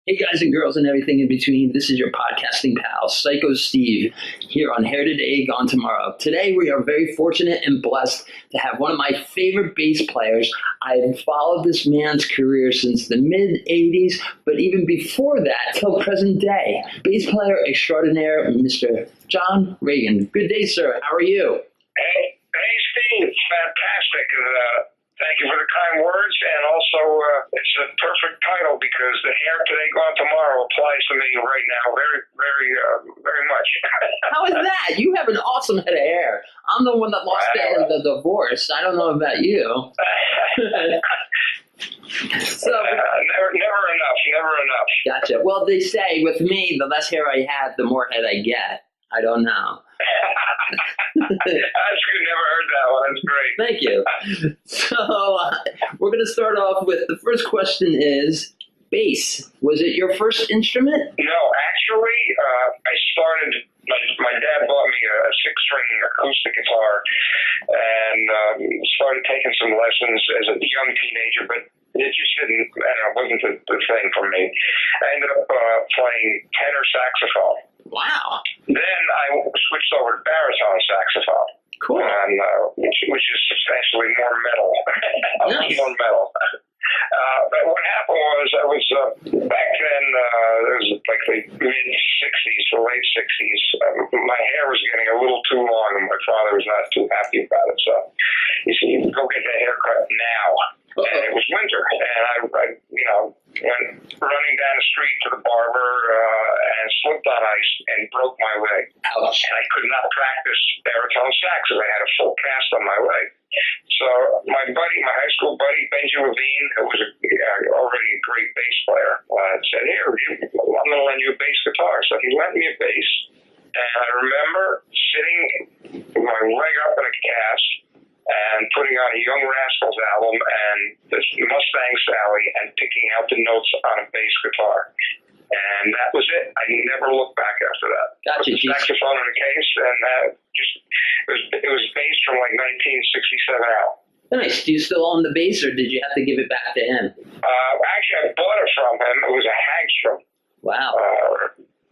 Hey guys and girls and everything in between, this is your podcasting pal, Psycho Steve, here on Here Today, Gone Tomorrow. Today we are very fortunate and blessed to have one of my favorite bass players. I've followed this man's career since the mid-'80s, but even before that, till present day. Bass player extraordinaire, Mr. John Regan. Good day, sir. How are you? Hey, Steve. Fantastic. Thank you for the kind words, and also it's a perfect title because the Hair Today Gone Tomorrow applies to me right now very much. How is that? You have an awesome head of hair. I'm the one that lost it in the divorce. I don't know about you. So never enough. Gotcha. Well, they say with me, the less hair I have, the more head I get. I don't know. That's good. Never heard that one. That's great. Thank you. So we're going to start off with the first question is bass. Was it your first instrument? No, actually, I started. My dad bought me a 6-string acoustic guitar and started taking some lessons as a young teenager, but it just didn't. It wasn't the thing for me. I ended up playing tenor saxophone. Wow. Then I switched over to baritone saxophone. Cool. And, which is substantially more metal. Nice. More metal. But what happened was I was, back then, it was like the mid-'60s to late 60s. My hair was getting a little too long and my father was not too happy about it. So he said, "You go get that haircut now." And it was winter, and I went running down the street to the barber and slipped on ice and broke my leg. Ouch. And I could not practice baritone sax because I had a full cast on my leg. So my high school buddy, Benji Levine, who was already a great bass player, said, "Here, I'm going to lend you a bass guitar." So he lent me a bass, and I remember sitting with my leg up in a cast and putting on a Young Rascals album and the Mustang Sally and picking out the notes on a bass guitar. And that was it. I never looked back after that. Gotcha. Put the saxophone in the case, and it was bass from like 1967 out. Nice. Do you still own the bass, or did you have to give it back to him? Actually, I bought it from him. It was a Hagstrom. Wow.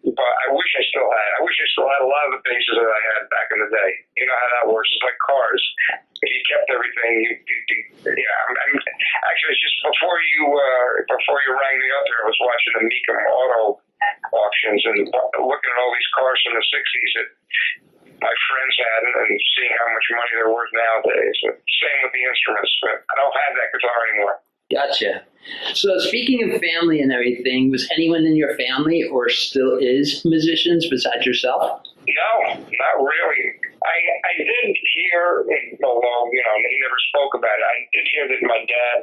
But I wish I still had. I wish I still had a lot of the basses that I had back in the day. You know how that works. It's like cars. If you kept everything, actually, it's just before you rang me up here, I was watching the Mecum Auto auctions and looking at all these cars from the 60s that my friends had and seeing how much money they're worth nowadays. Same with the instruments. But I don't have that guitar anymore. Gotcha. So speaking of family and everything, was anyone in your family or still is musicians besides yourself? No, not really. I did hear, although, he never spoke about it, I did hear that my dad,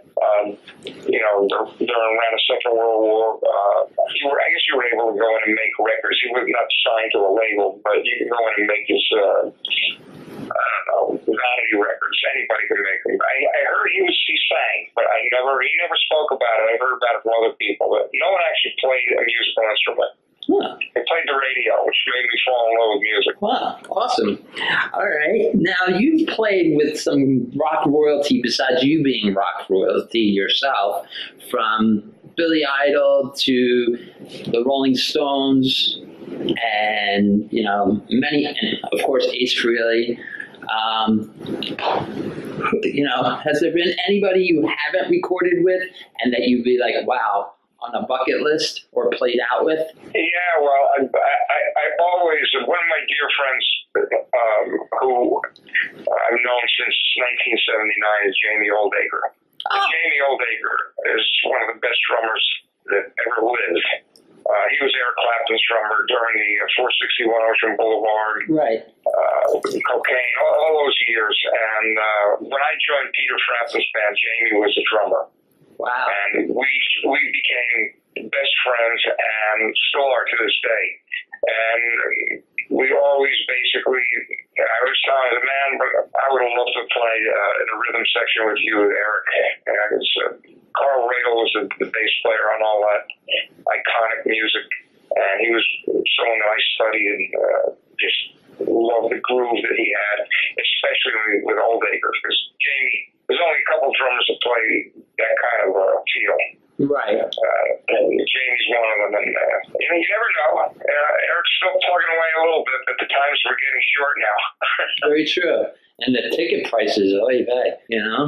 during around the Second World War, I guess you were able to go in and make records. He was not signed to a label, but you could go in and make his, vanity records. Anybody could make them. I heard he sang, but he never spoke about it. I heard about it from other people, but no one actually played a musical instrument. Huh. They played the radio, which made me fall in love with music. Wow, awesome. All right. Now, you've played with some rock royalty besides you being rock royalty yourself, from Billy Idol to the Rolling Stones and, many, and of course, Ace Frehley. Has there been anybody you haven't recorded with and that you'd be like, wow, on a bucket list or played out with? Yeah, well, I always, one of my dear friends who I've known since 1979 is Jamie Oldacre. Oh. Jamie Oldacre is one of the best drummers that ever lived. He was Eric Clapton's drummer during the 461 Ocean Boulevard, Right. Cocaine, all those years. And when I joined Peter Frampton's band, Jamie was the drummer. Wow. And we became best friends and still are to this day. And we always basically, I was telling the man, but I would have loved to play in a rhythm section with you, Eric. Carl Radel was the bass player on all that iconic music. And he was someone that I studied and just loved the groove that he had, especially with Oldacre, because Jamie, there's only a couple drummers that play that kind of feel. Right. And Jamie's one of them. then, you never know. Eric's still plugging away a little bit, but the times we're getting short now. Very true. And the ticket prices, oy vey, Yeah.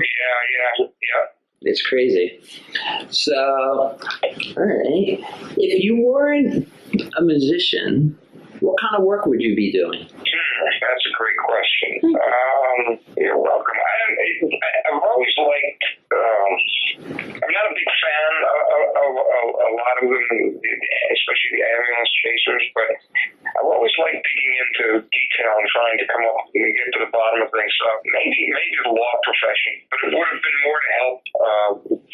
It's crazy. So, all right. If you weren't a musician, what kind of work would you be doing? That's a great question. You're welcome. I've always liked, I'm not a big fan of a lot of them, especially the ambulance chasers, but I've always liked digging into detail and trying to come up and get to the bottom of things. So maybe the law profession, but it would have been more to help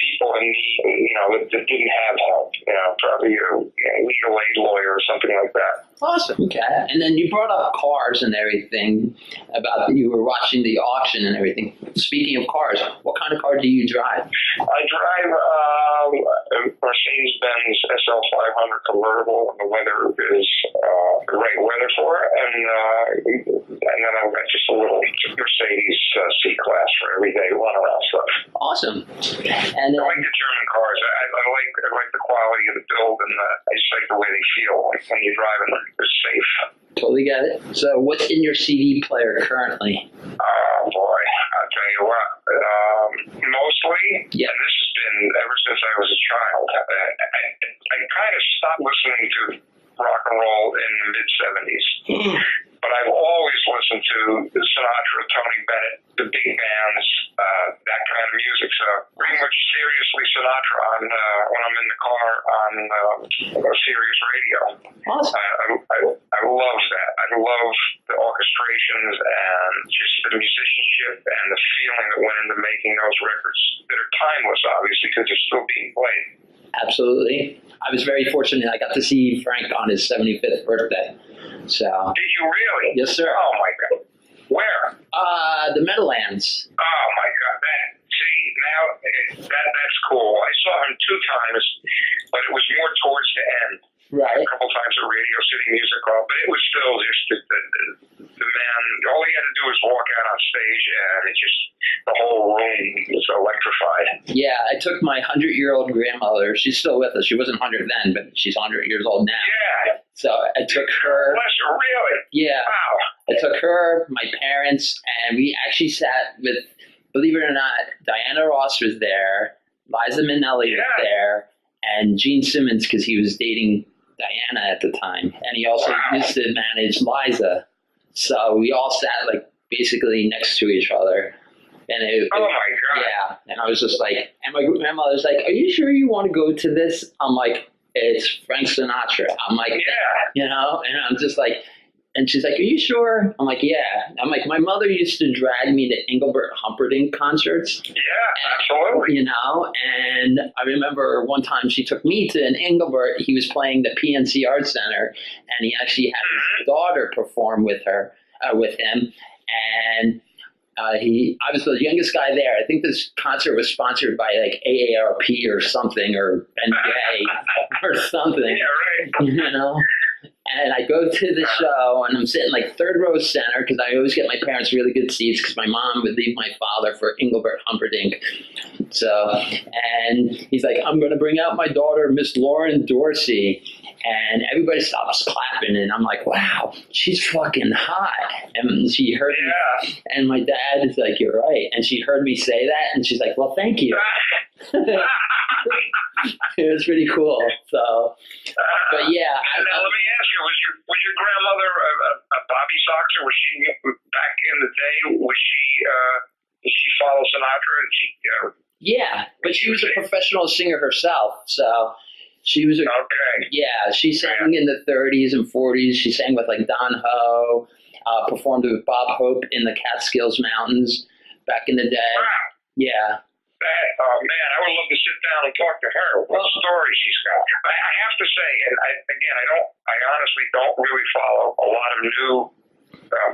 people in need, that didn't have help. Probably a legal aid lawyer or something like that. Awesome. Okay. And then you brought up cars and everything about you were watching the auction and everything. Speaking of cars, what kind of car do you drive? I drive a Mercedes-Benz SL 500 convertible, and the weather is great weather for it. And then I've got just a little Mercedes C-Class for everyday run-around stuff. Awesome. And I like the German cars. I like the quality of the build, and I just like the way they feel when you're driving them. They're safe. Totally get it. So what's in your CD player currently? Oh, boy. I'll tell you what. Mostly, and this has been ever since I was a child, I kind of stopped listening to rock and roll in the mid-'70s. But I've always listened to Sinatra, Tony Bennett, the big bands, that kind of music. So pretty much seriously Sinatra on when I'm in the car on Sirius Radio. Awesome. I love that. I love the orchestrations and just the musicianship and the feeling that went into making those records that are timeless, obviously, because they're still being played. Absolutely. I was very fortunate. I got to see Frank on his 75th birthday. So. Did you really? Yes, sir. Oh, my God. Where? The Meadowlands. Oh, my God. That's cool. I saw him 2 times, but it was more towards the end. Right. A couple times at Radio City Music Hall, but it was still just the man. All he had to do was walk out on stage, and it just the whole room was electrified. Yeah, I took my 100-year-old grandmother. She's still with us. She wasn't 100 then, but she's 100 years old now. Yeah. So I took her. Bless her, really? Yeah. Wow. I took her, my parents, and we actually sat with, believe it or not, Diana Ross was there, Liza Minnelli was there, and Gene Simmons, because he was dating Diana at the time, and he also used to manage Liza. So we all sat basically next to each other, and oh my God! Yeah, and I was just like, and my grandmother was like, "Are you sure you want to go to this?" I'm like, "It's Frank Sinatra." I'm like, yeah, and I'm just like. And she's like, "Are you sure?" I'm like, "Yeah." I'm like, my mother used to drag me to Engelbert Humperdinck concerts. Yeah, absolutely. And I remember one time she took me to an Engelbert. He was playing the PNC Arts Center, and he actually had his daughter perform with him. And I was the youngest guy there. I think this concert was sponsored by AARP or something, or NBA or something. Yeah, right. And I go to the show, and I'm sitting third row center because I always get my parents really good seats because my mom would leave my father for Engelbert Humperdinck. So, and he's like, "I'm going to bring out my daughter, Miss Lauren Dorsey." And everybody stops clapping, and I'm like, "Wow, she's fucking hot." And she heard me, and my dad is like, "You're right." And she heard me say that, and she's like, "Well, thank you." It was pretty cool. So, but yeah. Now, let me ask you: was your grandmother a Bobby Soxer? Was she back in the day? Did she follow Sinatra? And yeah, but she was a professional singer herself. So she was Yeah, she sang in the 30s and 40s. She sang with Don Ho. Performed with Bob Hope in the Catskills Mountains back in the day. Wow. Yeah. Oh man, I would love to sit down and talk to her. What story she's got. I have to say, and I honestly don't really follow a lot of new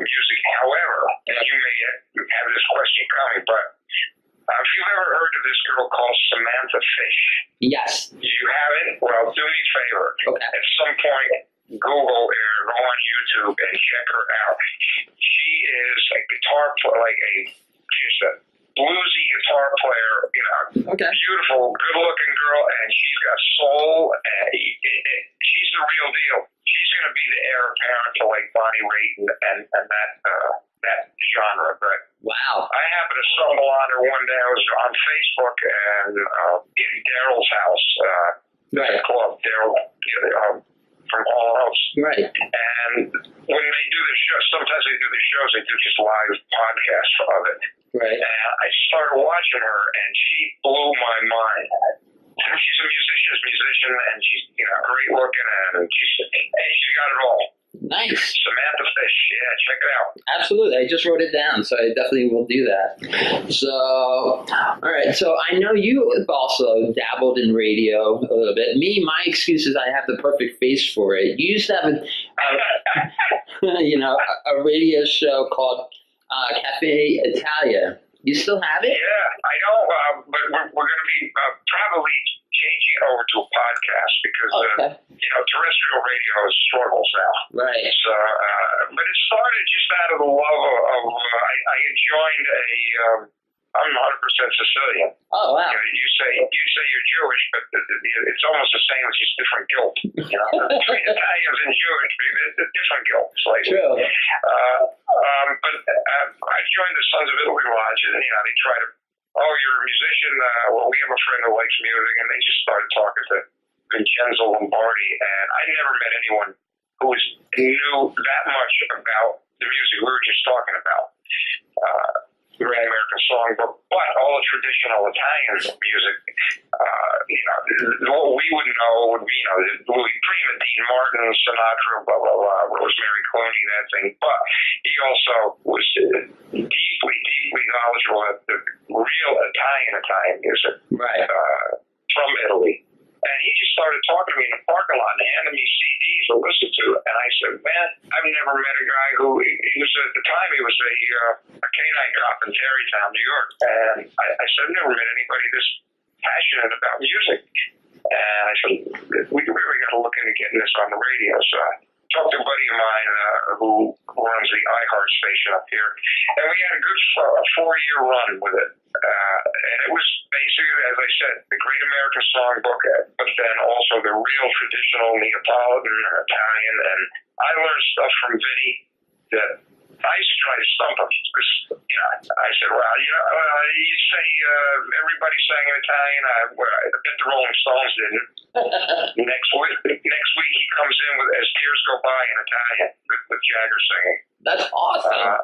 music. However, and you may have this question coming, but if you've ever heard of this girl called Samantha Fish. Yes. You haven't? Well, do me a favor. Okay. At some point, Google or go on YouTube and check her out. She is a guitar player, just a bluesy guitar player, beautiful, good-looking girl, and she's got soul. the real deal. She's going to be the heir apparent to like Bonnie Raitt and that genre. But wow. I happened to stumble on her one day. I was on Facebook and in Daryl's house, Right. club, Daryl from All House. Right. And when they do the show, sometimes they do the shows, they do just live podcasts of it. Right. And I started watching her, and she blew my mind. She's a musician, and she's great looking, and she's got it all. Nice. Samantha Fish, yeah, check it out. Absolutely. I just wrote it down, so I definitely will do that. So, all right. So I know you have also dabbled in radio a little bit. Me, my excuse is I have the perfect face for it. You used to have a radio show called Cafe Italia. You still have it? Yeah, I know, but we're going to be probably changing it over to a podcast because, terrestrial radio struggles now. Right. So, but it started just out of the love of I had joined I'm 100% Sicilian. Oh, wow. You say you're Jewish, but it's almost the same. It's just different guilt. Between Italians and Jewish, it's a different guilt. True. But I joined the Sons of Italy Lodge, and they try to, you're a musician. Well, we have a friend who likes music, and they just started talking to Vincenzo Lombardi, and I never met anyone who knew that much about the music we were just talking about. The Great American Songbook, but all the traditional Italian music, what we would know would be, Louis Prima, Dean Martin, Sinatra, blah, blah, blah, Rosemary Clooney, that thing. But he also was deeply, deeply knowledgeable of the real Italian music. Right. From Italy. And he just started talking to me in the parking lot and handed me CDs to listen to. And I said, man, I've never met a guy who, he was at the time, he was a canine cop in Tarrytown, New York. And I said, I've never met anybody this passionate about music. And I said, we really got to look into getting this on the radio. So I talked to a buddy of mine who runs the iHeart station up here. And we had a good 4-year run with it. And it was basically, as I said, the Great American Songbook, but then also the real traditional Neapolitan Italian. And I learned stuff from Vinny that I used to try to stump him because, I said, well, you say everybody sang in Italian. I bet the Rolling Stones didn't. Next week he comes in as Tears Go By in Italian with Jagger singing. That's awesome.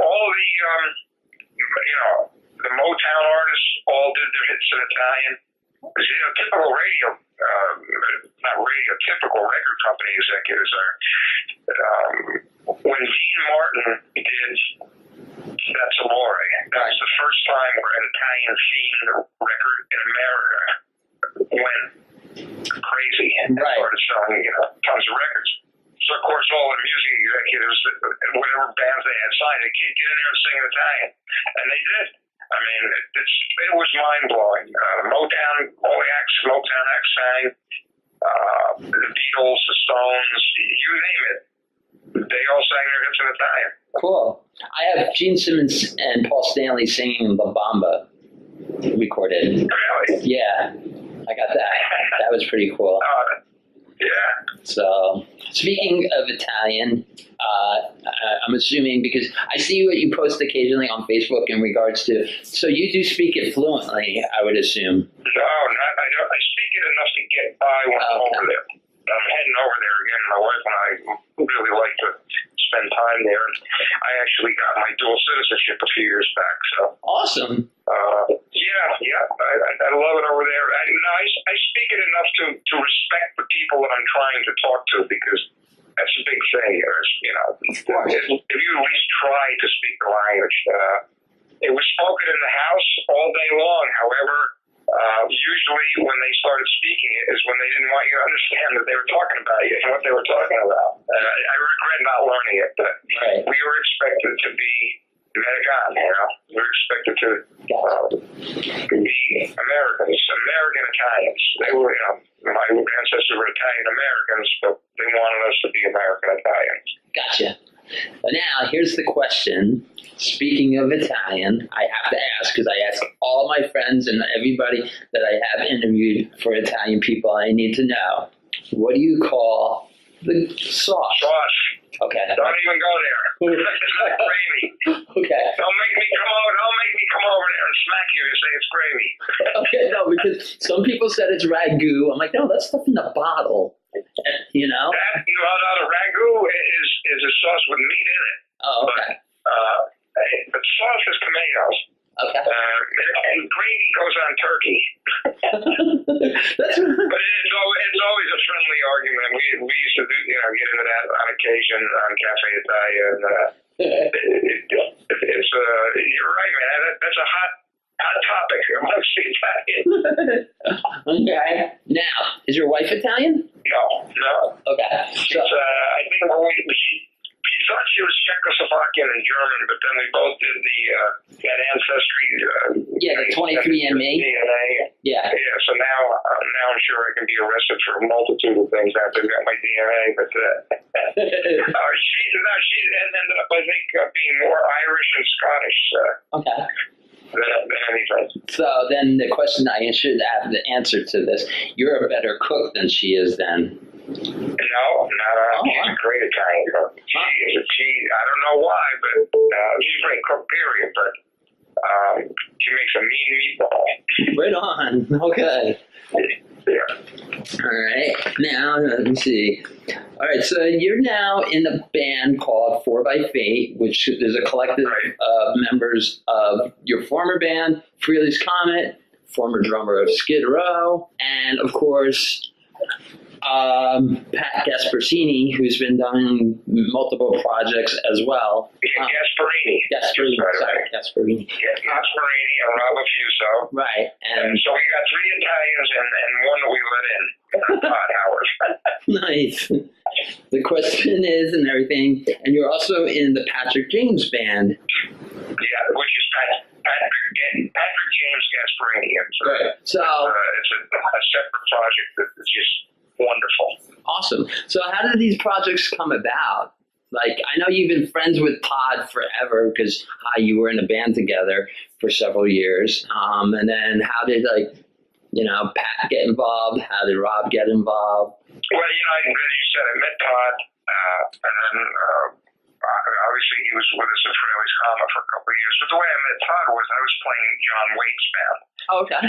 All of the Motown artists all did their hits in Italian. Typical typical record company executives are, when Dean Martin did That's Amore, that was the first time where an Italian-themed record in America went crazy and started selling, tons of records. So, of course, all the music executives, whatever bands they had signed, they can't get in there and sing in Italian. And they did. I mean, it was mind-blowing. Motown acts sang, the Beatles, the Stones, you name it. They all sang their hits in Italian. Cool. I have Gene Simmons and Paul Stanley singing La Bamba recorded. Really? Yeah, I got that. That was pretty cool. Yeah. So, speaking of Italian, I'm assuming, because I see what you post occasionally on Facebook in regards to, so you do speak it fluently, I would assume. No, I don't. I speak it enough to get by when I'm over there. I'm heading over there again. My wife and I really like to spend time there. I actually got my dual citizenship a few years back. So awesome. Yeah. I love it over there. I speak it enough to respect the people that I'm trying to talk to, because that's a big thing. If you at least try to speak the language, it was spoken in the house all day long. However, usually when they started speaking it is when they didn't want you to understand that they were talking about you and what they were talking about. I regret not learning it, but we were expected to be American, we were expected to be Americans, American Italians. They were, my ancestors were Italian Americans, but they wanted us to be American Italians. Gotcha. Now, here's the question. Speaking of Italian, I have to ask, because I ask all my friends and everybody that I have interviewed for Italian people, I need to know, what do you call the sauce? Sauce. Okay. Don't even go there. It's not gravy. Okay. Don't make me come over there and smack you and say it's gravy. Okay, no, because some people said it's ragu. I'm like, no, that's stuff in the bottle. You know? The ragu is a sauce with meat in it. Oh, okay. But sauce is tomatoes. Okay. And gravy goes on turkey. That's But it's always a friendly argument. We used to get into that on occasion on Cafe Italia. And you're right, man. That's a hot topic amongst the Italians. Okay. Now, is your wife Italian? No. Okay. She's, I think she thought she was Czechoslovakian and German, but then we both did that ancestry. The 23andMe. DNA. Yeah. So now I'm sure I can be arrested for a multitude of things after I got my DNA. But she ended up, I think, being more Irish and Scottish. Okay. Than anything. So then the question I should have the answer to this: you're a better cook than she is, then. No, she's a great Italian cook. She I don't know why, but she's a great cook, period. But she makes a mean meatball. Right on. Okay. Yeah. All right. Now, let me see. All right. So you're now in a band called 4x8, which is a collective of members of your former band, Freely's Comet, former drummer of Skid Row, and, of course, Pat Gasparini, who's been doing multiple projects as well. Yeah, Gasparini. Gasparini. Yeah, Gasparini and Rob Fuso. Right. And so we got 3 Italians and one that we let in. Todd Howard. Nice. The question is, and everything, and you're also in the Patrick James Band. Yeah, which is Patrick James Gasparini. Right. So it's a separate project that's just wonderful. Awesome. So how did these projects come about? Like, I know you've been friends with Todd forever because you were in a band together for several years. And then how did, Pat get involved? How did Rob get involved? Well, as you said, I met Todd, and then obviously he was with us at Freely's Comet for a couple of years. But the way I met Todd was I was playing in John Waite's band. Oh, okay.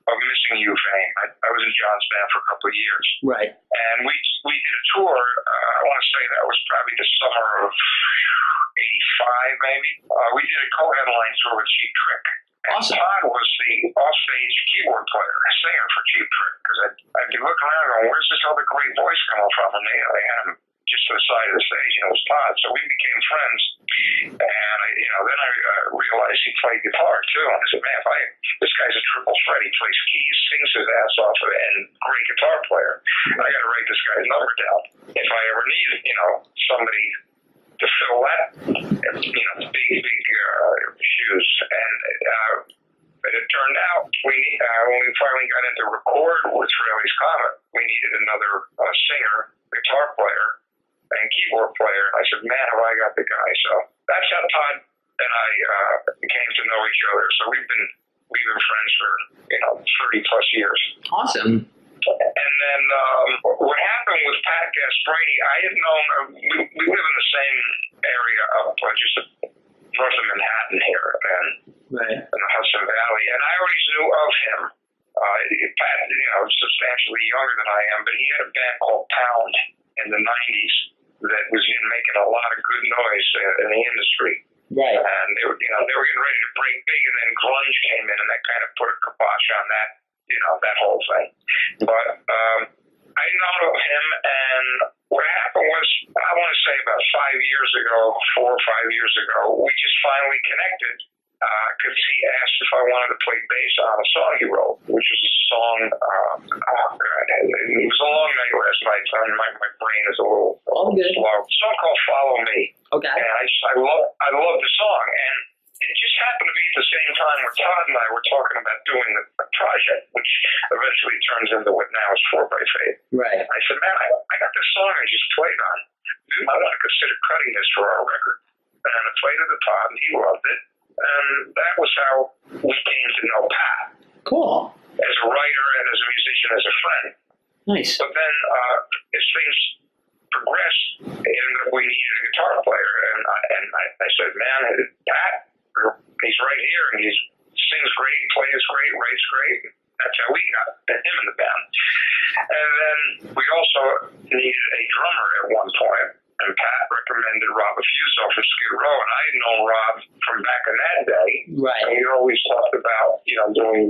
Of Missing You fame. I was in John's band for a couple of years. Right. And we did a tour. I want to say that was probably the summer of '85, maybe. We did a co-headline tour with Cheap Trick. And awesome. Todd was the offstage keyboard player, a singer for Cheap Trick. Because I'd be looking around going, where's this other great voice coming from? And they had him just to the side of the stage, and it was Todd. So we became friends. And then I realized he played guitar too. And I said, man, this guy's a triple threat. He plays keys, sings his ass off, and great guitar player. I got to write this guy's number down if I ever need, somebody to fill that, big shoes. And it turned out when we finally got into record with Freely's Comet, we needed another singer, guitar player, and keyboard player. I said, man, have I got the guy. So that's how Todd and I came to know each other. So we've been friends for 30 plus years. Awesome. And then what happened with Pat Gasparini, I had known we live in the same area up just north of Manhattan here, and right in the Hudson Valley, and I always knew of him. Pat, substantially younger than I am, but he had a band called Pound in the '90s that was making a lot of good noise in the industry. Right. And they were getting ready to break big, and then grunge came in, and that kind of put a kibosh on that, that whole thing. But I known of him, and what happened was, I want to say about 4 or 5 years ago, we just finally connected. Because he asked if I wanted to play bass on a song he wrote, which was a song, it was a long night last night, so my brain is a little slow. A song called Follow Me. Okay. And I love the song, and it just happened to be at the same time where Todd and I were talking about doing a project, which eventually turns into what now is 4x8. Right. I said, man, I got this song I just played on. Dude, I want to consider cutting this for our record. And I played it to Todd, and he loved it. And that was how we came to know Pat. Cool. As a writer and as a musician, as a friend. Nice. But then as things progressed, it ended up we needed a guitar player, and I said, man, Pat, he's right here, and he sings great, plays great, writes great. That's how we got him in the band. And then we also needed a drummer at one point, and Pat recommended Rob Affuso from Skid Row, and I had known Rob from back in that day. Right. And we always talked about, doing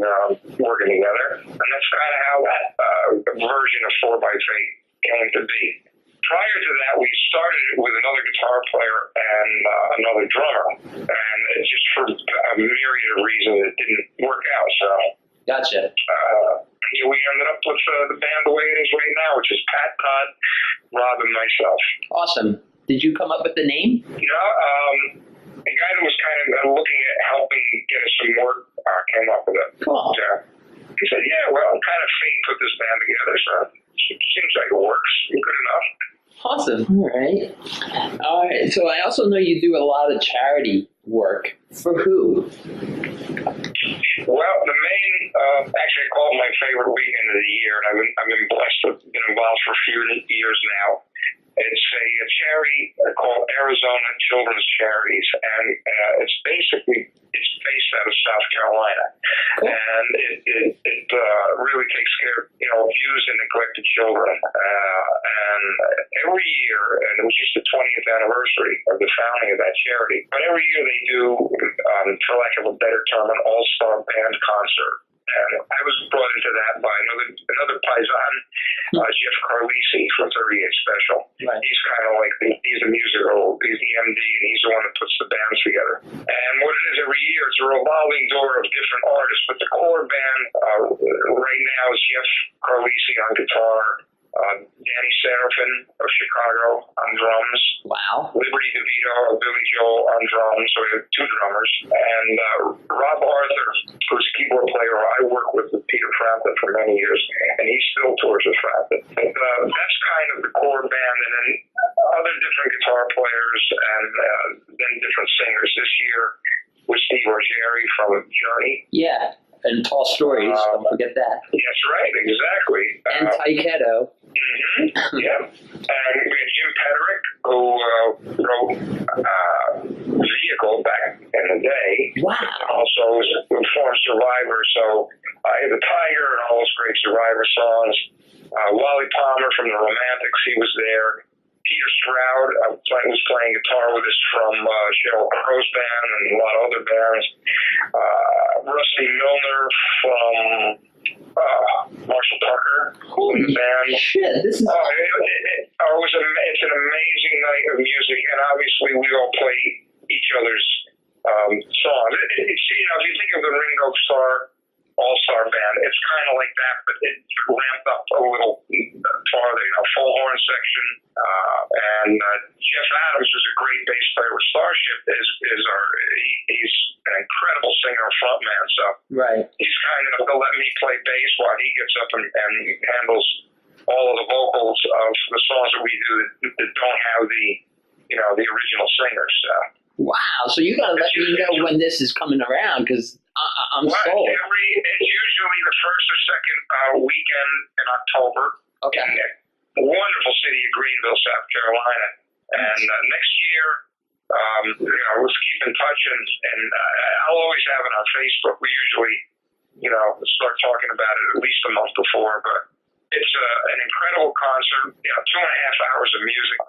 working together, and that's kind of how that version of 4x8 came to be. Prior to that, we started it with another guitar player and another drummer, and it's just for a myriad of reasons it didn't work out. So, gotcha. We ended up with the band the way it is right now, which is Pat, Todd, Rob, and myself. Awesome. Did you come up with the name? No, the guy that was kind of looking at helping get us some work came up with it. Cool. He said, "Yeah, well, kind of fate put this band together, so it seems like it works good enough." Awesome. All right. So I also know you do a lot of charity work. For who? Well, the main, actually I call it my favorite weekend of the year, and I've been blessed to have been involved for a few years now. It's a charity called Arizona Children's Charities, and it's based out of South Carolina. Cool. And it really takes care of, abused and neglected children. And every year, and it was just the 20th anniversary of the founding of that charity, but every year they do, for lack of a better term, an all-star band concert. And I was brought into that by another paisan, Jeff Carlisi from 38 Special. Right. He's kind of like he's the musical, he's the MD, and he's the one that puts the bands together. And what it is every year, it's a revolving door of different artists, but the core band right now is Jeff Carlisi on guitar, Danny Serafin of Chicago on drums. Wow. Liberty DeVito of Billy Joel on drums. So we have two drummers. And Rob Arthur, who's a keyboard player I work with Peter Frampton for many years, and he still tours with Frampton. That's kind of the core band, and then other different guitar players and then different singers. This year with Steve Orgeri from Journey. Yeah. And Tall Stories, don't forget that. Yes, right, exactly. And Taiketo. Mm-hmm, yeah. And we had Jim Pederick, who wrote Vehicle back in the day. Wow. Also was a former Survivor, so I had the Tiger and all those great Survivor songs. Wally Palmer from the Romantics, he was there. Peter Stroud was playing guitar with us from Sheryl Crow's band and a lot of other bands. Rusty Milner from Marshall Tucker in the band. Shit, this is... it's an amazing night of music, and obviously we all play each other's songs. If you think of the Ringo Starr All-Star Band, it's kind of like that, but it ramped up a little farther, full horn section. And Jeff Adams, who's a great bass player with Starship, he's an incredible singer and frontman. So he's kind enough to let me play bass while he gets up and handles all of the vocals of the songs that we do that don't have the original singers. Wow! So you gotta let me know when this is coming around, because I'm sold. It's usually the first or second weekend in October. Okay. In the wonderful city of Greenville, South Carolina. And next year, let's keep in touch, and I'll always have it on Facebook. We usually, start talking about it at least a month before, but it's an incredible concert, 2.5 hours of music,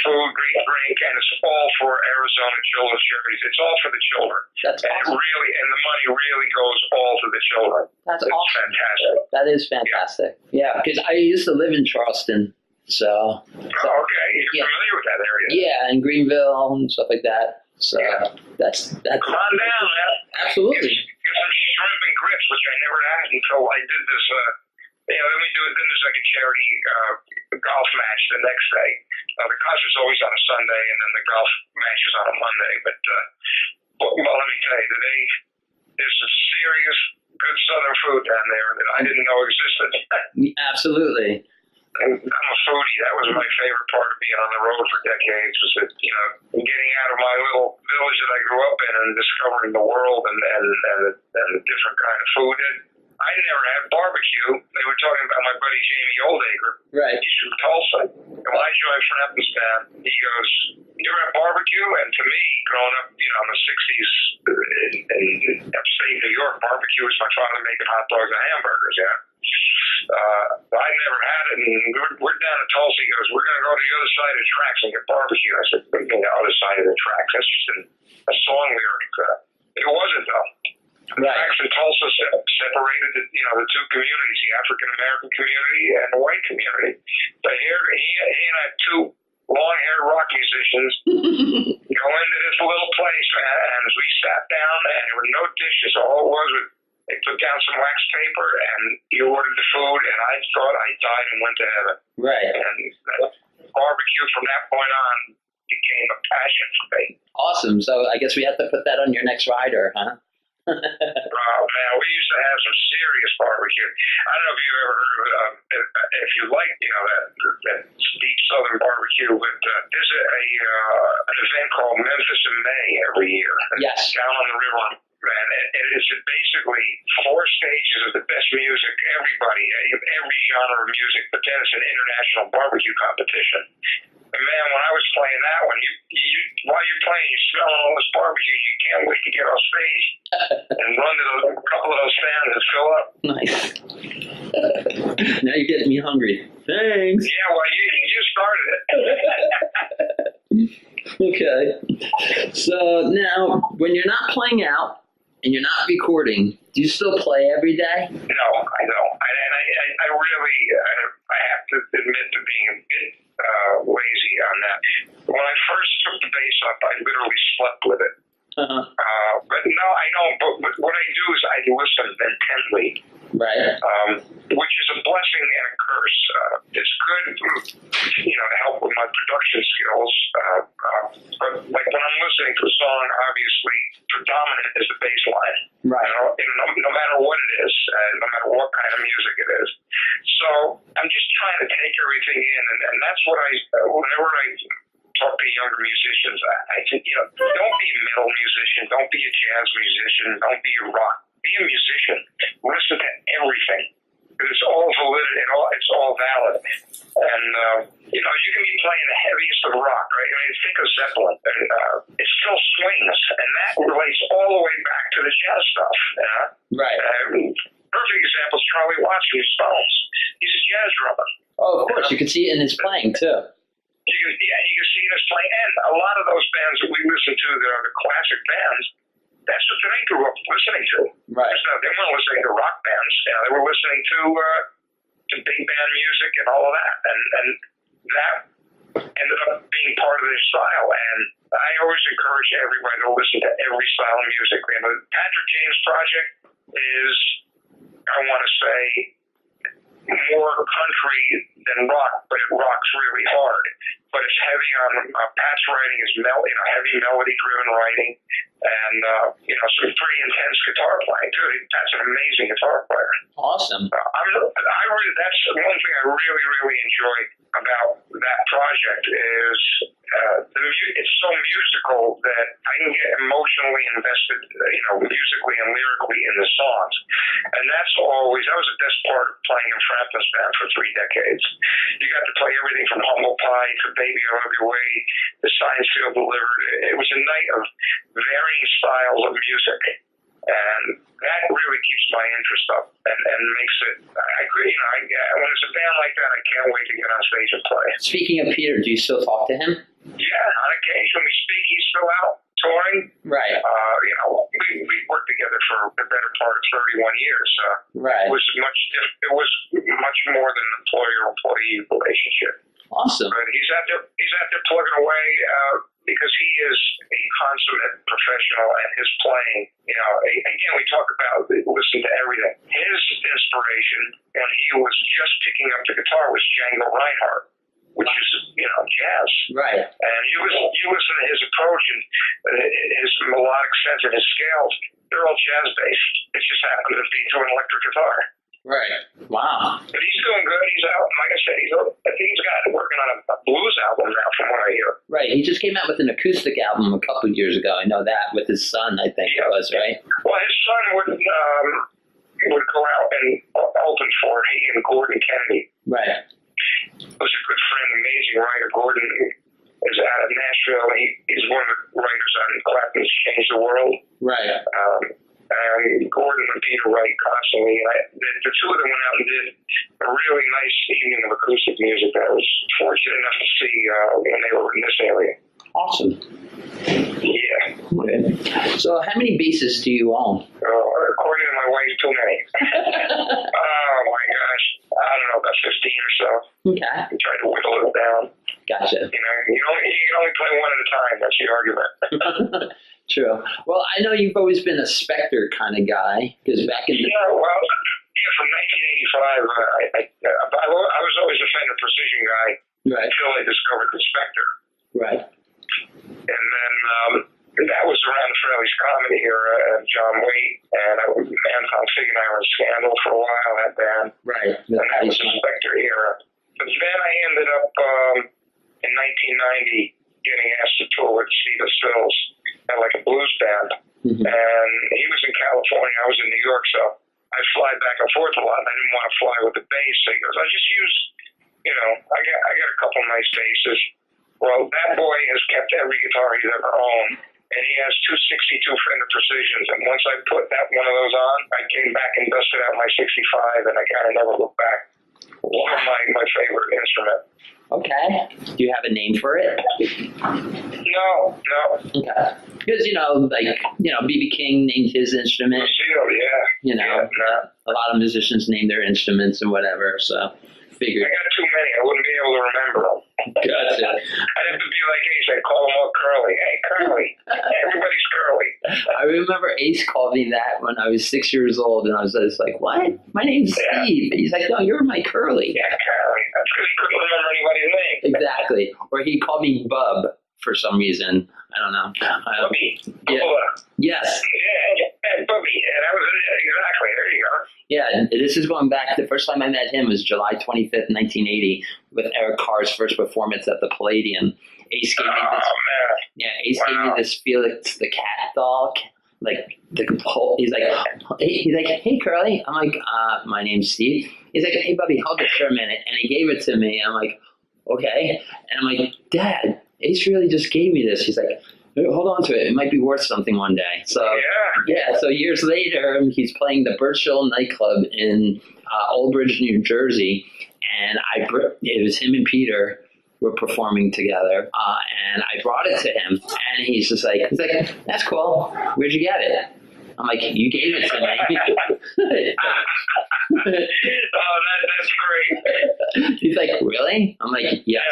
food, great drink, and it's all for Arizona Children's Charities. It's all for the children. That's awesome. And the money really goes all to the children. That's awesome. Fantastic. That is fantastic. Yeah, because I used to live in Charleston, so. Oh, okay. You're familiar with that area. Yeah, and Greenville and stuff like that. So that's. Come on down, man. Absolutely. Get some shrimp and grits, which I never had until I did this. Then there's like a charity golf match the next day. The concert's always on a Sunday, and then the golf match is on a Monday. But let me tell you, today there's some serious good Southern food down there that I didn't know existed. Absolutely. And I'm a foodie. That was my favorite part of being on the road for decades, was that, getting out of my little village that I grew up in and discovering the world and the different kind of food. I never had barbecue. They were talking about my buddy Jamie Oldacre. Right. He's from Tulsa. And when I joined Frampton's band, he goes, "You ever had barbecue?" And to me, growing up, in the 60s in upstate New York, barbecue was my father making hot dogs and hamburgers, yeah. I never had it, and we're down in Tulsa. He goes, "We're going to go to the other side of the tracks and get barbecue." I said, "What do you mean the other side of the tracks? That's just a song lyric." It wasn't, though. The tracks in Tulsa separated the two communities, the African-American community and the white community. But here, he and I had two long-haired rock musicians go into this little place, man, and we sat down, and there were no dishes. All it was they put down some wax paper, and you ordered the food, and I thought I died and went to heaven. Right. And barbecue from that point on became a passion for me. Awesome. So I guess we have to put that on your next rider, huh? Oh, man, we used to have some serious barbecue. I don't know if you ever heard of if you like, that deep southern barbecue, but there's an event called Memphis in May every year. Yes. Down on the river, man. It is basically 4 stages of the best music, every genre of music, but then it's an international barbecue competition. And man, when I was playing that one, while you're playing, you're smelling all this barbecue. You can't wait to get off stage and run to a couple of those stands and fill up. Nice. Now you're getting me hungry. Thanks. Yeah, well, you started it. Okay. So now, when you're not playing out and you're not recording, do you still play every day? No, I don't. I really, I have to admit to being a bit lazy on that. When I first took the bass up, I literally slept with it. Uh-huh. But no, I don't. But what I do is I listen intently. Right. Which is a blessing and a curse. It's good, to help with my production skills. But like when I'm listening to a song, obviously predominant is the bass line. Right. No matter what it is, no matter what kind of music it is. So I'm just trying to take everything in, and that's what whenever I talk to younger musicians, I think, don't be a metal musician, don't be a jazz musician, don't be a rock. Be a musician. Listen to everything. It's all valid, it's all valid. And, you can be playing the heaviest of rock, right? I mean, think of Zeppelin. It still swings, and that relates all the way back to the jazz stuff. Right. Perfect example is Charlie Watts from the Stones. He's a jazz drummer. Oh, of course. You can see it in his playing, too. You can see this playing. And a lot of those bands that we listen to that are the classic bands, that's what they grew up listening to. Right. They weren't listening to rock bands. They were listening to big band music and all of that. And that ended up being part of their style. And I always encourage everybody to listen to every style of music. The Patrick James Project is, I want to say, more country than rock, but it rocks really hard. But it's heavy on Pat's writing is heavy melody-driven writing, and some pretty intense guitar playing too. Pat's an amazing guitar player. Awesome. That's one thing I really, really enjoy about that project is it's so musical that I can get emotionally invested, musically and lyrically in the songs. And that was the best part of playing in Frampton's band for 3 decades. You got to play everything from Humble Pie to Baby I Love Your Way, The Signs Feel Delivered. It was a night of varying styles of music. And that really keeps my interest up and makes it, when it's a band like that, I can't wait to get on stage and play. Speaking of Peter, do you still talk to him? Yeah, on occasion we speak. He's still out touring. Right. We worked together for the better part of 31 years. Right. It was much more than an employer-employee relationship. Awesome. But he's out there plugging away because he is a consummate professional, and his playing, again, we talk about listen to everything. His inspiration when he was just picking up the guitar was Django Reinhardt, which is, jazz. Right. And you listen to his approach and his melodic sense and his scales, they're all jazz-based. It just happened to be to an electric guitar. Right. Wow. But he's doing good. He's out. Like I said, I think he's working on a blues album now, from what I hear. Right. He just came out with an acoustic album a couple of years ago. I know that, with his son, I think it was, right? Well, his son would, would go out and open for he and Gordon Kennedy. Right. He was a good friend, amazing writer. Gordon is out of Nashville. He's one of the writers on Clapton's Change the World. Right. And Gordon and Peter write constantly. The two of them went out and did a really nice evening of acoustic music that I was fortunate enough to see when they were in this area. Awesome. Yeah. Okay. So how many basses do you own? According to my wife, too many. Oh my gosh. I don't know, about 15 or so. Okay. I tried to whittle it down. Gotcha. You can only play one at a time. That's the argument. True. Well, I know you've always been a Spectre kind of guy, because back in the... From 1985, I was always a Fender Precision guy, right, until I discovered the Spectre. Right. And then that was around the Fraley's Comedy era, John Waite, and Anton Fig and I were in Scandal for a while, that band. Right. And that was the Spectre era. But then I ended up in 1990 getting asked to tour with Steve Stills at like a blues band. Mm-hmm. And he was in California, I was in New York, so I'd fly back and forth a lot, and I didn't want to fly with the bass. So he goes, I just use, I got a couple nice basses. Well, that boy has kept every guitar he's ever owned, and he has two 62 Fender Precisions, and once I put one of those on, I came back and dusted out my 65, and I kind of never looked back. One of my favorite instrument. Okay. Do you have a name for it? No. Okay. Because, B.B. King named his instrument. Yeah. A lot of musicians name their instruments and whatever, so figured. I got too many. I wouldn't be able to remember them. Gotcha. I'd have to be like Ace. I'd call them all Curly. Hey, Curly. Everybody's Curly. I remember Ace called me that when I was 6 years old, and I was just like, what? My name's Steve. And he's like, no, you're my Curly. Yeah, Curly. That's because he couldn't remember anybody's name. Exactly. Or he called me Bub for some reason. I don't know. Bubby. Yeah. Yes. Yeah, Bubby. Yeah, that was exactly. There you go. Yeah, and this is going back. The first time I met him was July 25th, 1980, with Eric Carr's first performance at the Palladium. Ace gave me this. Man. Yeah, Ace gave me this Felix the Cat doll. Like the whole. He's like, hey Curly. I'm like, my name's Steve. He's like, hey Bubby, hold it for a minute, and he gave it to me. I'm like, okay, and I'm like, Dad, Ace really just gave me this. He's like, hold on to it. It might be worth something one day. So so years later, he's playing the Birchill nightclub in Old Bridge, New Jersey, and it was him and Peter were performing together, and I brought it to him, and he's like, that's cool. Where'd you get it? I'm like, you gave it to me. Oh, that's great. He's like, really? I'm like, yes. Yeah.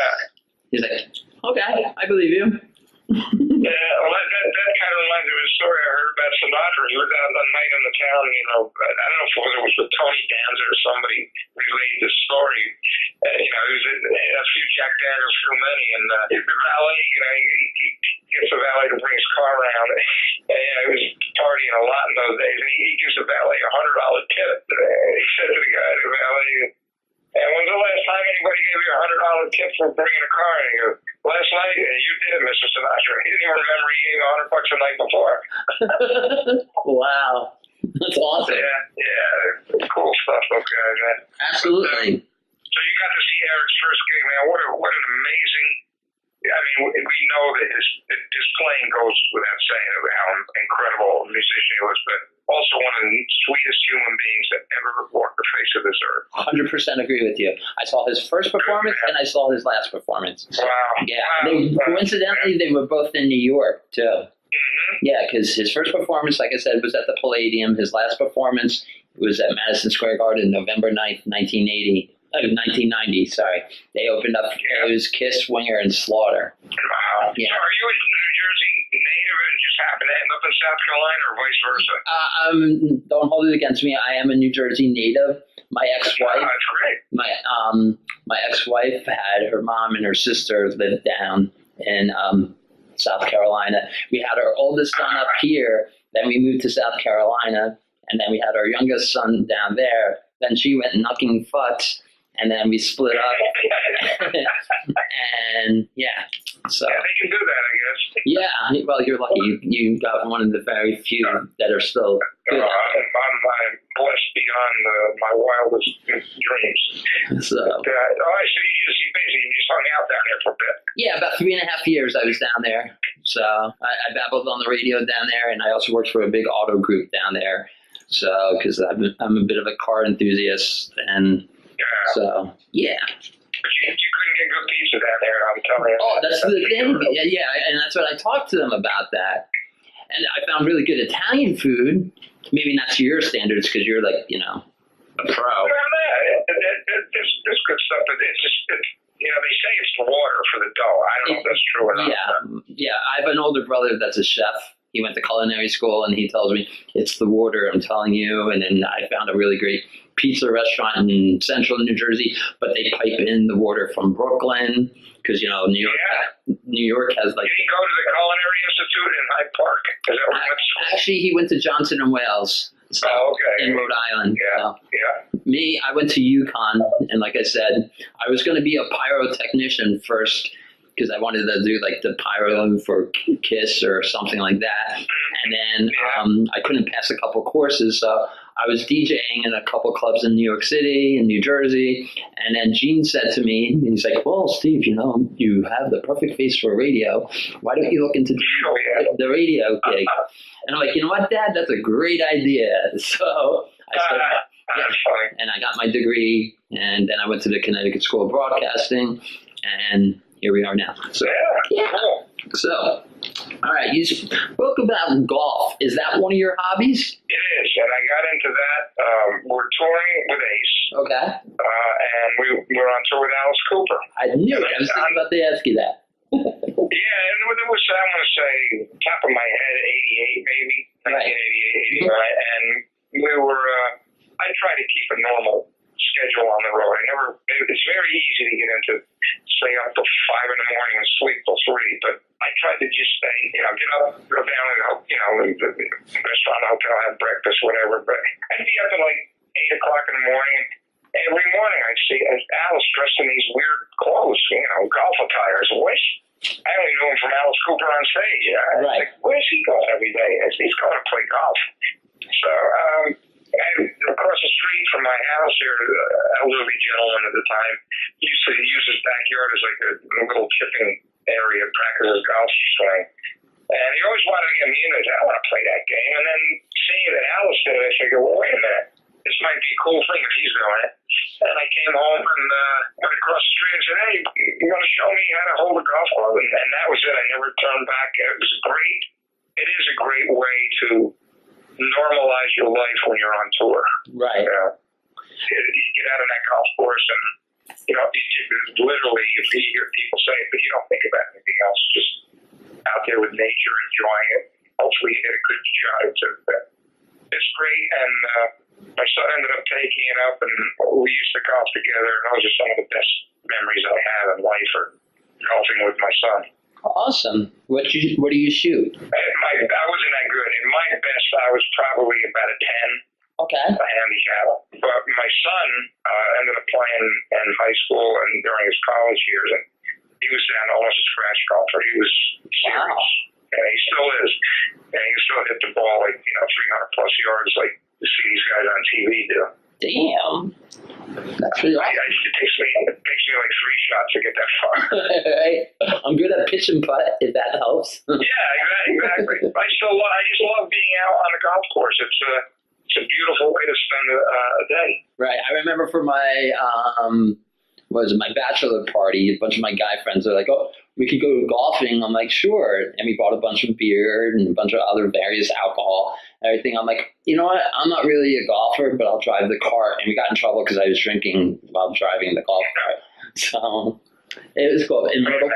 He's like, okay, I believe you. Yeah, well, that kind of reminds me of a story I heard about Sinatra. He was out one night in the town, I don't know if it was with Tony Danza or somebody relayed this story. He was a few Jack Daniels, too many, and the valet, he gets the valet to bring his car around. And, he was partying a lot in those days, and he gives the valet a $100 tip. He said to the guy, the valet, and when's the last time anybody gave you a $100 tip for bringing a car? And he goes, last night, and you did it, Mr. Sinatra. He didn't even remember he gave you $100 the night before. Wow. That's awesome. Yeah. Cool stuff, those guys, man. Absolutely. So you got to see Eric's first gig, man. What an amazing... I mean, we know that his playing goes without saying how incredible a musician he was, but also one of the sweetest human beings that ever walked the face of this earth. 100% agree with you. I saw his first performance and I saw his last performance. Wow. Yeah. Coincidentally, they were both in New York, too. Mm-hmm. Yeah, because his first performance, like I said, was at the Palladium. His last performance was at Madison Square Garden, November 9th, 1990, sorry. They opened up, it was Kiss, Winger, and Slaughter. Wow. Yeah. So are you a New Jersey native and just happen to end up in South Carolina or vice versa? Don't hold it against me. I am a New Jersey native. My ex-wife. Oh, that's great. My ex-wife had her mom and her sister lived down in South Carolina. We had our oldest son up here, then we moved to South Carolina, and then we had our youngest son down there. Then she went knocking futz, and then we split up. And so they can do that, I guess. Yeah, well, you're lucky. You got one of the very few that are still good. I'm blessed beyond my wildest dreams. So, I see. You basically just hung out down there for a bit. yeah, about 3.5 years I was down there. So I babbled on the radio down there, and I also worked for a big auto group down there. So, because I'm a bit of a car enthusiast, and so yeah. But you couldn't get good pizza down there, I'm telling you. Oh, that's the thing. Yeah, and that's what I talked to them about that. And I found really good Italian food. Maybe not to your standards because you're like, a pro. Well, there's good stuff, but it's just, they say it's the water for the dough. I don't know if that's true or not. Yeah. I have an older brother that's a chef. He went to culinary school, and he tells me it's the water, I'm telling you. And then I found a really great pizza restaurant in central New Jersey, but they pipe in the water from Brooklyn because, New York has like... Did he go to the Culinary Institute in Hyde Park? Is that where that's... Actually, he went to Johnson & Wales. So, in Rhode Island. Yeah. Me, I went to UConn, and like I said, I was going to be a pyrotechnician first because I wanted to do like the pyro for KISS or something like that. And then I couldn't pass a couple courses, so I was DJing in a couple clubs in New York City and New Jersey. And then Gene said to me, he's like, well, Steve, you have the perfect face for radio. Why don't you look into the radio gig? And I'm like, you know what, Dad? That's a great idea. So I said, and I got my degree, and then I went to the Connecticut School of Broadcasting, and here we are now. So, So, all right, you spoke about golf. Is that one of your hobbies? It is, and I got into that. We're touring with Ace. Okay. And we're on tour with Alice Cooper. I knew it. I was thinking about to ask you that. And it was, I want to say, top of my head, 88 maybe, 1988, 89. And we were, I try to keep a normal schedule on the road. It's very easy to get into, stay up till 5 in the morning and sleep till 3, but I tried to just stay, get up, go down and, the restaurant, hotel, have breakfast, whatever, but I'd be up at like 8 o'clock in the morning, and every morning I'd see Alice dressed in these weird clothes, golf attire. I only knew him from Alice Cooper on stage. Like, where's he going every day? He's going to play golf. So, and across the street from my house here, an elderly gentleman at the time used to use his backyard as like a little chipping area, practice his golf swing. And he always wanted to get me into it. I want to play that game. And then seeing that Alice did it, I figured, well, wait a minute. This might be a cool thing if he's doing it. And I came home and went across the street and said, hey, you want to show me how to hold a golf club? And that was it. I never turned back. It is a great way to normalize your life when you're on tour. Right. You get out on that golf course and, literally you hear people say it, but you don't think about anything else. Just out there with nature, enjoying it. Hopefully you get a good shot at it. It's great, and my son ended up taking it up, and we used to golf together, and those are some of the best memories I have in life, are golfing with my son. Awesome. What do you shoot? I wasn't that good. In my best, I was probably about a 10. Okay. A handicap. But my son ended up playing in high school and during his college years, and he was down to almost a scratch golfer. He was serious. Wow. And he still is. And he can still hit the ball like, 300 plus yards like you see these guys on TV do. Damn. That's really awesome. It takes me like 3 shots to get that far. I'm good at pitch and putt, if that helps. Yeah, exactly. I just love being out on a golf course. It's a beautiful way to spend a day. Right. I remember for my my bachelor party, a bunch of my guy friends are like, oh, we could go golfing. I'm like, sure. And we bought a bunch of beer and a bunch of other various alcohol and everything. I'm like, you know what? I'm not really a golfer, but I'll drive the cart. And we got in trouble because I was drinking while driving the golf cart. So it was cool. In Myrtle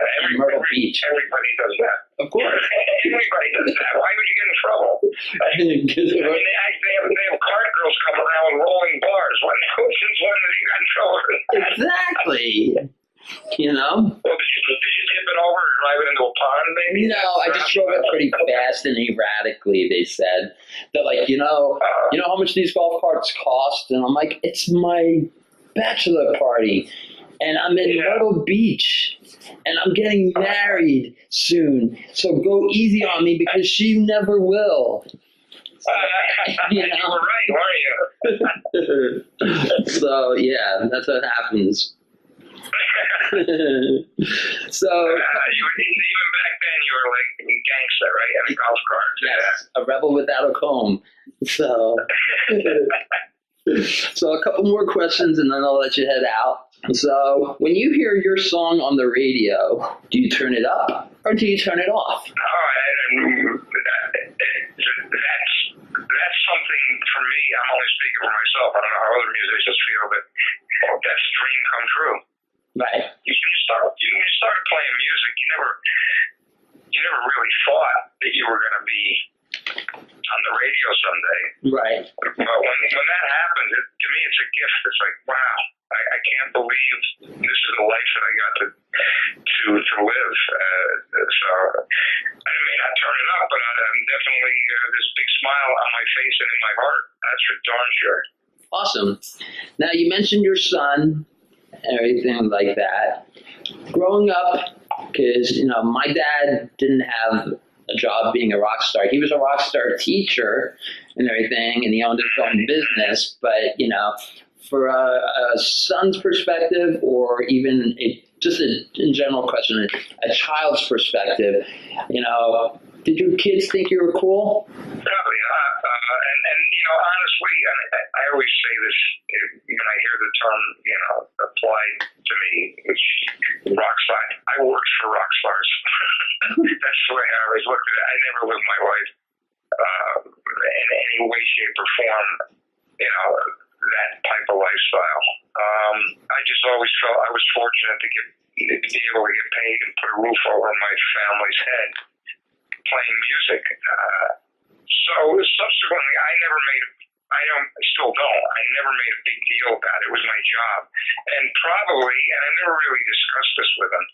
Beach. Everybody does that. Of course. Everybody does that. Why would you get in trouble? They have cart girls come around with rolling bars. Since when did you get in trouble? Exactly. Well, did you tip it over or drive it into a pond, maybe? No, I just drove it pretty fast and erratically, they said. They're like, you know how much these golf carts cost? And I'm like, it's my bachelor party. And I'm in Myrtle Beach. And I'm getting married soon. So go easy on me because she never will. You You know? were right, weren't you? So yeah, that's what happens. So Even back then, you were like a gangster, right? In a golf cart. yes, a rebel without a comb. So so a couple more questions and then I'll let you head out. So when you hear your song on the radio, do you turn it up or do you turn it off? That's something for me. I'm only speaking for myself. I don't know how other musicians feel, but that's a dream come true. Right. When you started playing music, you never really thought that you were going to be on the radio someday. Right. But when that happens, to me, it's a gift. It's like, wow, I can't believe this is the life that I got to live. So I may not turn it up, but I'm definitely this big smile on my face and in my heart. That's for darn sure. Awesome. Now you mentioned your son and everything like that. Growing up, because my dad didn't have a job being a rock star. He was a rock star teacher and everything, and he owned his own business. But for a son's perspective, or even just in general question, a child's perspective, did your kids think you were cool? Probably not. And honestly, I always say this when I hear the term, applied to me, which rock star. I worked for rock stars. That's the way I always looked at it. I never lived my life in any way, shape, or form, that type of lifestyle. I just always felt I was fortunate to be able to get paid and put a roof over my family's head playing music. So subsequently, I never made a big deal about it. It was my job. And I never really discussed this with them,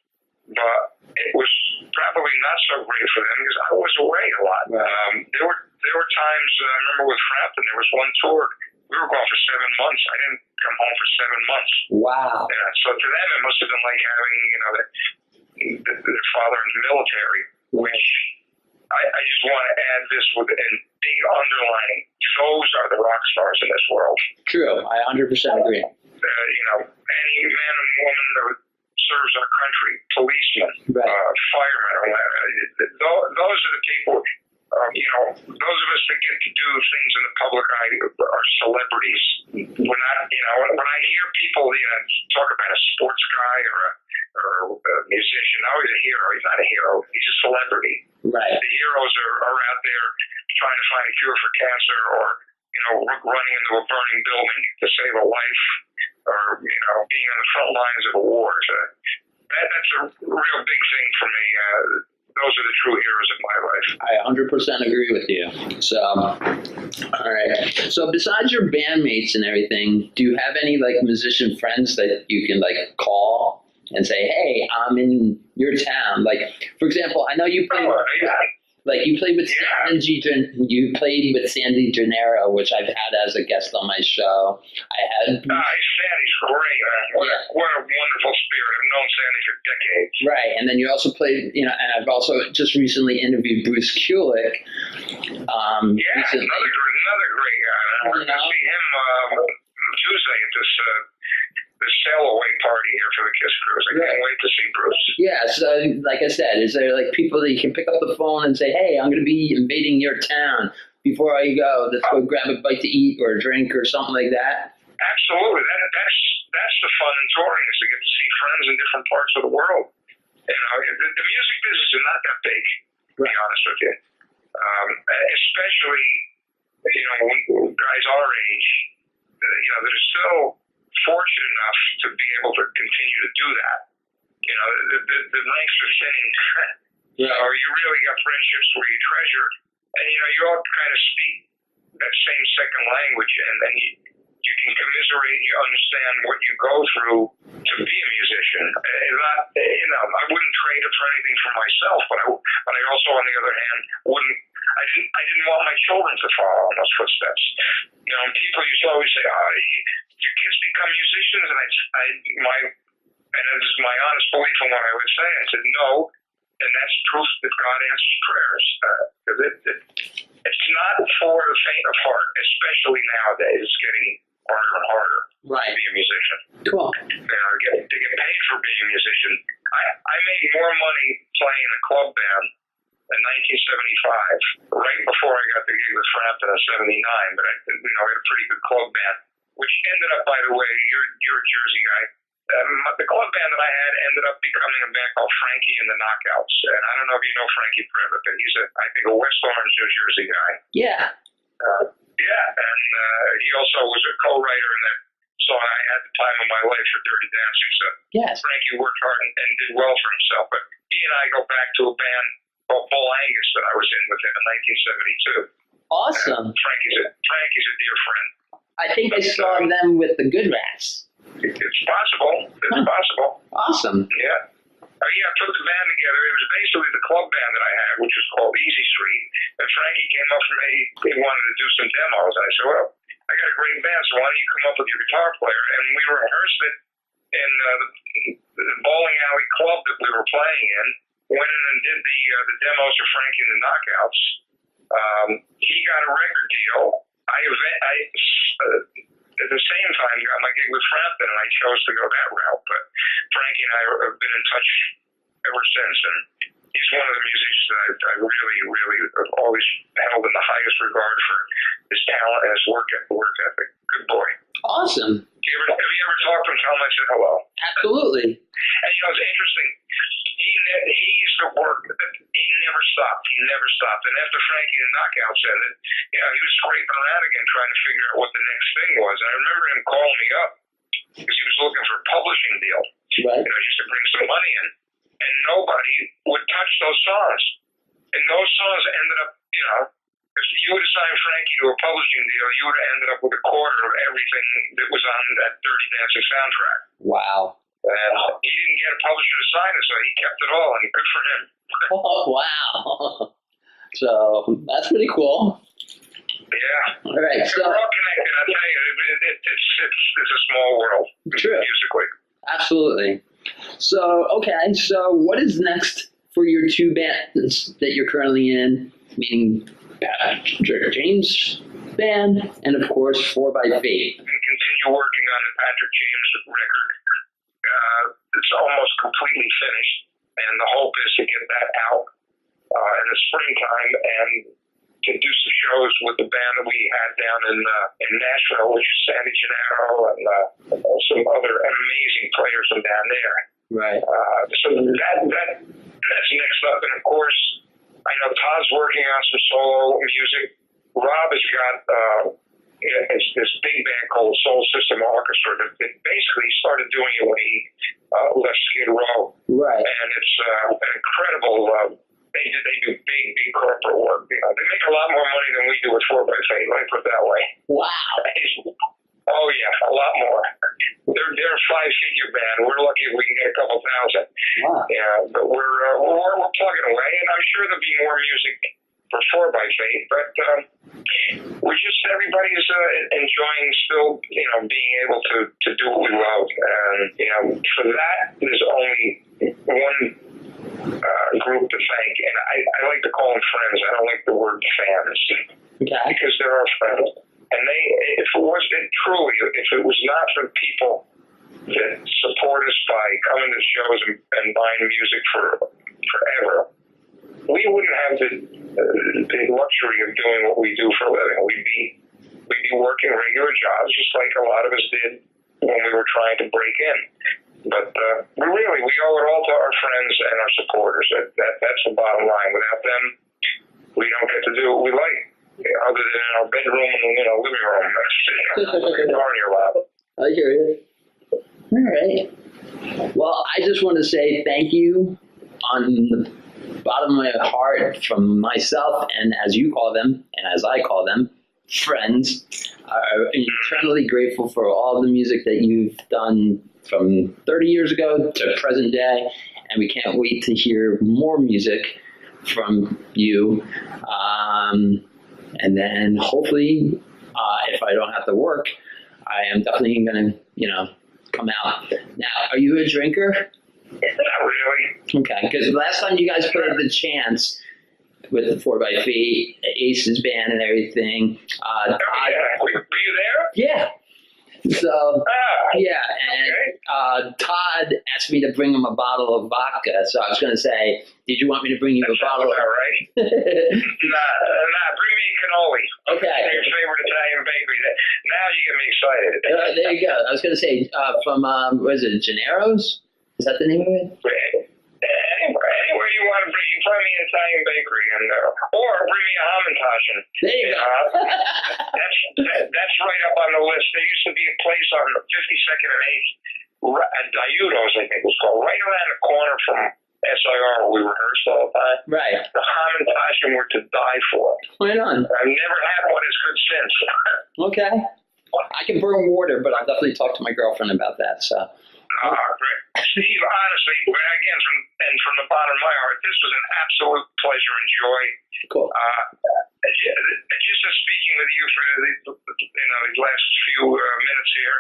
but it was probably not so great for them because I was away a lot. Right. There were times, I remember with Frampton, there was one tour, we were gone for 7 months. I didn't come home for 7 months. Wow. Yeah, so to them, it must have been like having, their father in the military, which I just want to add this with a big underlining. Those are the rock stars in this world. True. I 100% agree. Any man and woman that serves our country, policemen, right. Firemen, those are the people. Those of us that get to do things in the public eye are celebrities. We're not, when I hear people, talk about a sports guy or a musician, now he's a hero. He's not a hero. He's a celebrity. Right. The heroes are out there trying to find a cure for cancer, or running into a burning building to save a life, or being on the front lines of a war. That's a real big thing for me. Those are the true heroes of my life. I 100% agree with you. So, all right. So besides your bandmates and everything, do you have any musician friends that you can call and say, "Hey, I'm in your town"? For example, I know you played. You played with Sandy Gennaro, which I've had as a guest on my show. Sandy's great. What a wonderful spirit. I've known Sandy for decades. Right, and then you also played, and I've also just recently interviewed Bruce Kulick. Another great guy. We're going to see him Tuesday at this sail away party here for the Kiss Cruise. I can't wait to see Bruce. Yeah, so like I said, is there people that you can pick up the phone and say, "Hey, I'm going to be invading your town. Before I go, let's go grab a bite to eat or a drink or something like that"? Absolutely. That's the fun in touring, is to get to see friends in different parts of the world. The music business is not that big, to be honest with you. Especially, when guys our age, that are still fortunate enough to be able to continue to do that. The ranks are thinning. You really got friendships where you treasure, and you all kind of speak that same second language, and then you can commiserate and you understand what you go through to be a musician. I wouldn't trade it for anything for myself, but I also, on the other hand, I didn't want my children to follow in those footsteps. People used to always say, your kids become musicians, and and this is my honest belief in what I would say. I said no, and that's proof that God answers prayers. It's not for the faint of heart, especially nowadays. It's getting harder and harder to be a musician. Cool. To get paid for being a musician. I made more money playing in a club band in 1975, right before I got the gig with Frampton in '79. But I had a pretty good club band, which ended up, by the way, you're a Jersey guy. The club band that I had ended up becoming a band called Frankie and the Knockouts. And I don't know if you know Frankie Privet, but he's I think a West Orange, New Jersey guy. Yeah. And he also was a co-writer in that song I Had the Time of My Life for Dirty Dancing. So yes. Frankie worked hard and did well for himself. But he and I go back to a band called Bull Angus that I was in with him in 1972. Awesome. Frankie's a dear friend. I think I saw them with the Good Rats. It's possible. It's possible. Awesome. Yeah. I put the band together. It was basically the club band that I had, which was called Easy Street. And Frankie came up to me. He wanted to do some demos. And I said, well, I got a great band, so why don't you come up with your guitar player? And we rehearsed it in the bowling alley club that we were playing in. Went in and did the demos for Frankie and the Knockouts. He got a record deal. At the same time, got my gig with Frampton, and I chose to go that route. But Frankie and I have been in touch ever since, and he's one of the musicians that I really, really have always held in the highest regard for his talent and his work ethic. Good boy. Awesome. Have you ever talked to him? Tell him I said hello. Absolutely. And it's interesting. He used to work. He never stopped. And after Frankie and the Knockouts ended, he was scraping around again trying to figure out what the next thing was. And I remember him calling me up because he was looking for a publishing deal. Right. Just to bring some money in. And nobody would touch those songs. And those songs ended up, if you would have signed Frankie to a publishing deal, you would have ended up with a quarter of everything that was on that Dirty Dancing soundtrack. Wow. And he didn't get a publisher to sign it, so he kept it all, and good for him. Oh, wow. So that's pretty cool. Yeah. All right. So we're all connected. I tell you, it's a small world. True. Musically. Absolutely. So what is next for your two bands that you're currently in, meaning Patrick James band and of course 4x8? And continue working on the Patrick James record. It's almost completely finished, and the hope is to get that out in the springtime and to do some shows with the band that we had down in Nashville, which is Sandy Gennaro and some other amazing players from down there. Right. So that's next up, and of course, I know Todd's working on some solo music. Rob has got this big band called Soul System Orchestra that basically started doing it when he left Skid Row. Right. And it's an incredible. They do big corporate work. They make a lot more money than we do with 4x8. Let me put it that way. Wow. Oh yeah, a lot more. They're a 5-figure band. We're lucky if we can get a couple thousand. Wow. Yeah, but we're plugging away, and I'm sure there'll be more music for 4x8. But everybody's enjoying still, being able to do what we love, and for that there's only one group to thank, and I like to call them friends. I don't like the word fans. Okay. Because they're our friends. And if it was not for people that support us by coming to shows and buying music forever, we wouldn't have the luxury of doing what we do for a living. We'd be working regular jobs, just like a lot of us did when we were trying to break in. But we owe it all to our friends and our supporters. That's the bottom line. Without them, we don't get to do what we like, other than in our bedroom and living room. That's on your lap. I hear you. All right. Well, I just want to say thank you on the bottom of my heart from myself and, as you call them, and as I call them, friends. I'm eternally grateful for all the music that you've done from 30 years ago to present day, and we can't wait to hear more music from you. And then hopefully, if I don't have to work, I am definitely going to, come out. Now, are you a drinker? Not really. Okay, because last time you guys played the Chance, with the 4x Aces band and everything. Oh, yeah. Were you there? Yeah. So, yeah, and Todd asked me to bring him a bottle of vodka. So I was going to say, did you want me to bring you a bottle of... right? Nah, bring me a cannoli. Okay. Your favorite Italian bakery. Now you get me excited. There you go. I was going to say, from, what is it, Gennaro's? Is that the name of it? Anywhere you want to bring, you find me an Italian bakery, and or bring me a Hamantaschen. There you go. That's right up on the list. There used to be a place on 52nd and 8th, at Diudo's, I think it was called, right around the corner from SIR where we rehearsed all the time. Right. The Hamantaschen were to die for. Right on. I've never had one as good since. Okay. I can burn water, but I'll definitely talk to my girlfriend about that, so... Great. Steve, honestly, again, from the bottom of my heart, this was an absolute pleasure and joy. Cool. Just speaking with you for these last few minutes here,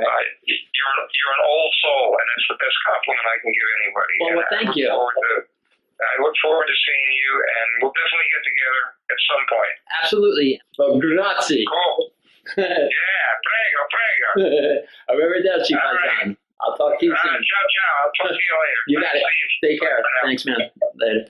right. You're an old soul, and that's the best compliment I can give anybody. Well, thank you. I look forward to seeing you, and we'll definitely get together at some point. Absolutely. Well, grazie. Cool. Yeah, prego. Arrivederci, Paisan. I'll talk to you soon. Ciao. I'll talk to you later. You got it. Take care. Thanks, man. Later.